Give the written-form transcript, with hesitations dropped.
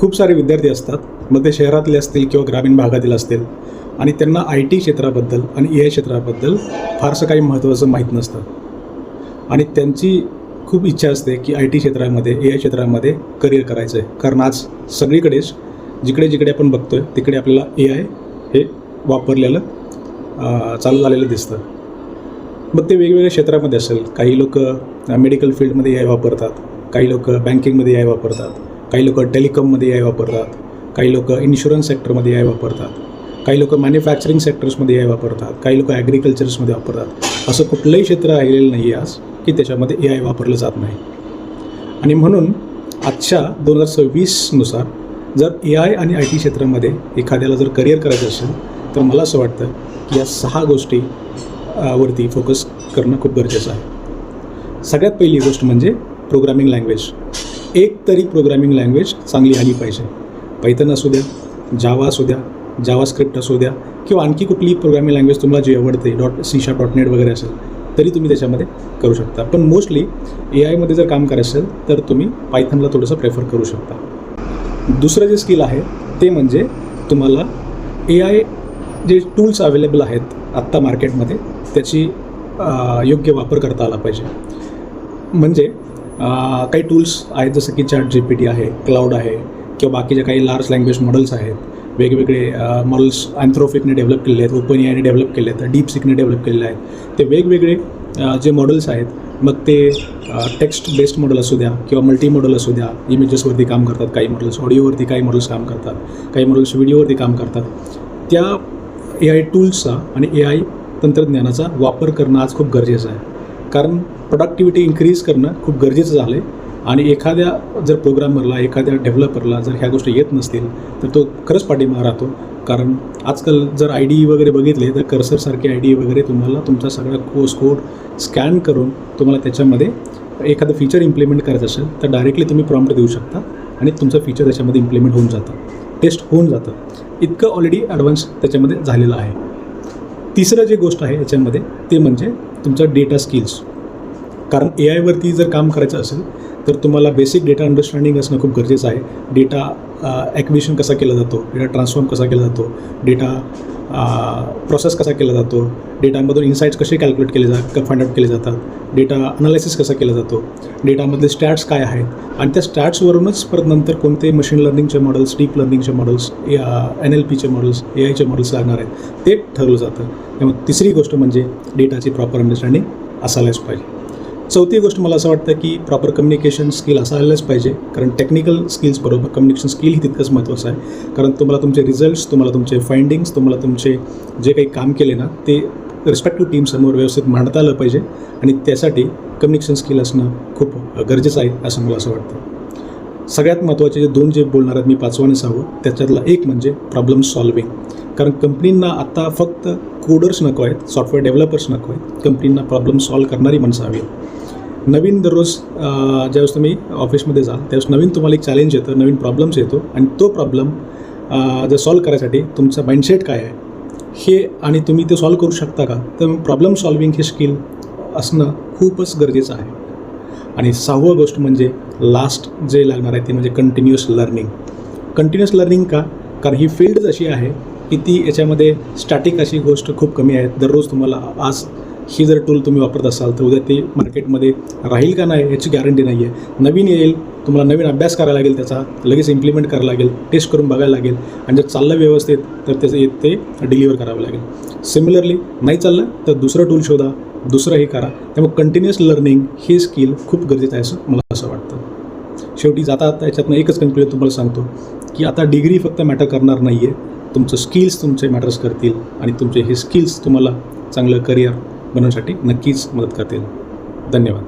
खूप सारे विद्यार्थी असतात, मग ते शहरातले असतील किंवा ग्रामीण भागातील असतील, आणि त्यांना आय टी क्षेत्राबद्दल आणि ए आय क्षेत्राबद्दल फारसं काही महत्त्वाचं माहीत नसतं आणि त्यांची खूप इच्छा असते की आय टी क्षेत्रामध्ये ए आय क्षेत्रामध्ये करिअर करायचं आहे. कारण आज सगळीकडेच जिकडे जिकडे आपण बघतो आहे तिकडे आपल्याला ए आय हे वापरलेलं चालू झालेलं दिसतं. मग ते वेगवेगळ्या क्षेत्रामध्ये असेल, काही लोक मेडिकल फील्डमध्ये ए आय वापरतात, काही लोक बँकिंगमध्ये ए आय वापरतात, काही लोक टेलिकॉममध्ये ए आय वापरतात, काही लोक इन्शुरन्स सेक्टरमध्ये ए आय वापरतात, काही लोक मॅन्युफॅक्चरिंग सेक्टर्समध्ये ए आय वापरतात, काही लोक ॲग्रिकल्चर्समध्ये वापरतात. असं कुठलंही क्षेत्र राहिलेलं नाही आहे आज की त्याच्यामध्ये ए आय वापरलं जात नाही. आणि म्हणून आजच्या 2026नुसार जर ए आय आणि आय टी क्षेत्रामध्ये एखाद्याला जर करिअर करायचं असेल तर मला असं वाटतं की या 6 गोष्टी वरती फोकस करणं खूप गरजेचं आहे. सगळ्यात पहिली गोष्ट म्हणजे प्रोग्रामिंग लँग्वेज. एक तरी प्रोग्रामिंग लँग्वेज चांगली आली पाहिजे. पायथन असू द्या, जावा असू द्या, जावास्क्रिप्ट असू द्या किंवा आणखी कुठलीही प्रोग्रामिंग लँग्वेज तुम्हाला जी आवडते, C# .NET वगैरे असेल तरी तुम्ही त्याच्यामध्ये करू शकता. पण मोस्टली ए आयमध्ये जर काम करायचं असेल तर तुम्ही पायथनला थोडंसं प्रेफर करू शकता. दुसरं जे स्किल आहे ते म्हणजे तुम्हाला ए आय जे टूल्स अवेलेबल आहेत आत्ता मार्केटमध्ये त्याची योग्य वापर करता आला पाहिजे. म्हणजे काही टूल्स आहेत जसं की ChatGPT आहे, क्लाउड आहे किंवा बाकीचे काही लार्ज लँग्वेज मॉडेल्स आहेत. वेगवेगळे मॉडेल्स अँथ्रोपिकने डेव्हलप केलेले आहेत, ओपन एआयने डेव्हलप केले आहेत, डीपसिकने डेव्हलप केलेले आहेत. ते वेगवेगळे जे मॉडेल्स आहेत, मग ते टेक्स्ट बेस्ड मॉडेल असू द्या किंवा मल्टी मॉडेल असू द्या, इमेजेसवरती काम करतात काही मॉडेल्स, ऑडिओवरती काही मॉडेल्स काम करतात, काही मॉडेल्स व्हिडिओवरती काम करतात. त्या ए आय टूल्सचा आणि ए आय तंत्रज्ञानाचा वापर करणं आज खूप गरजेचं आहे. कारण प्रोडक्टिव्हिटी इन्क्रीज करणं खूप गरजेचं झालं आहे. आणि एखाद्या जर प्रोग्रामरला, एखाद्या डेव्हलपरला जर ह्या गोष्टी येत नसतील तर तो खरंच पाठीमागे राहतो. कारण आजकाल जर आय डी वगैरे बघितले तर कर्सरसारखे आय डी वगैरे तुम्हाला तुमचा सगळा कोड स्कॅन करून तुम्हाला त्याच्यामध्ये एखादं फीचर इम्प्लिमेंट करायचं असेल तर डायरेक्टली तुम्ही प्रॉम्प्ट देऊ शकता आणि तुमचं फीचर त्याच्यामध्ये इम्प्लिमेंट होऊन जातं, टेस्ट होऊन जातं. इतकं ऑलरेडी ॲडव्हान्स त्याच्यामध्ये झालेलं आहे. तिसरं जे गोष्ट आहे याच्यामध्ये ते म्हणजे तुमचं डेटा स्किल्स. कारण ए आयवरती जर काम करायचं असेल तर तुम्हाला बेसिक डेटा अंडरस्टँडिंग असणं खूप गरजेचं आहे. डेटा ॲक्विजिशन कसा केला जातो, डेटा ट्रान्सफॉर्म कसा केला जातो, डेटा प्रोसेस कसा केला जातो, डेटामधून इन्साईट्स कसे कॅल्क्युलेट केले फाइंड आउट केले जातात, डेटा अनालिसिस कसा केला जातो, डेटामधले स्टॅट्स काय आहेत आणि त्या स्टॅट्सवरूनच परत नंतर कोणते मशीन लर्निंगचे मॉडेल्स, डीप लर्निंगचे मॉडेल्स, NLPचे मॉडेल्स, ए आयचे मॉडेल्स लागणार आहेत ते ठरवलं जातं. त्यामुळे तिसरी गोष्ट म्हणजे डेटाची प्रॉपर अंडरस्टँडिंग असायलाच पाहिजे. चौथी गोष्ट मला असं वाटतं की प्रॉपर कम्युनिकेशन स्किल असायलाच पाहिजे. कारण टेक्निकल स्किल्सबरोबर कम्युनिकेशन स्किल ही तितकंच महत्त्वाचं आहे. कारण तुम्हाला तुमचे रिझल्ट्स, तुम्हाला तुमचे फाइंडिंग्स, तुम्हाला तुमचे जे काही काम केले ना ते रिस्पेक्टिव्ह टीमसमोर व्यवस्थित मांडता आलं पाहिजे आणि त्यासाठी कम्युनिकेशन स्किल असणं खूप गरजेचं आहे असं मला असं वाटतं. सगळ्यात महत्त्वाचे जे 2 जे बोलणार आहेत मी 5वं आणि 6वं त्याच्यातला एक म्हणजे प्रॉब्लेम सॉल्विंग. कारण कंपनींना आता फक्त कोडर्स नको आहेत, सॉफ्टवेअर डेव्हलपर्स नको आहेत, कंपनींना प्रॉब्लेम सॉल्व करणारी माणसं हवी. नवीन दररोज ज्यावेळेस तुम्ही ऑफिसमध्ये जाल त्यावेळेस नवीन तुम्हाला एक चॅलेंज येतं, नवीन प्रॉब्लेम्स येतो आणि तो प्रॉब्लेम जर सॉल्व करायसाठी तुमचा माइंडसेट काय आहे हे आणि तुम्ही ते सॉल्व करू शकता का, तर प्रॉब्लेम सॉल्विंग हे स्किल असणं खूपच गरजेचं आहे. आणि 6वं गोष्ट म्हणजे लास्ट जे लागणार आहे ते म्हणजे कंटिन्युअस लर्निंग. कंटिन्युअस लर्निंग का? कारण ही फील्ड अशी आहे की ती याच्यामध्ये स्टॅटिक अशी गोष्ट खूप कमी आहे. दररोज तुम्हाला आज ही जर टूल तुम्ही वापरत असाल तर उद्या ते मार्केटमध्ये राहील का नाही याची गॅरंटी नाही आहे. नवीन येईल, तुम्हाला नवीन अभ्यास करायला लागेल, त्याचा लगेच इम्प्लिमेंट करायला लागेल, टेस्ट करून बघायला लागेल आणि जर चाललं व्यवस्थित तर त्याचं ते डिलिव्हर करावं लागेल. सिमिलरली नाही चाललं तर दुसरं टूल शोधा, दुसरंही करा. त्यामुळे कंटिन्युअस लर्निंग हे स्किल खूप गरजेचं आहे असं मला असं वाटतं. शेवटी जाता याच्यातनं एकच कन्क्लुजन तुम्हाला सांगतो की आता डिग्री फक्त मॅटर करणार नाही आहे, तुमचं स्किल्स तुमचे मॅटर्स करतील आणि तुमचे हे स्किल्स तुम्हाला चांगलं करिअर बनवण्यासाठी नक्कीच मदत करतील. धन्यवाद.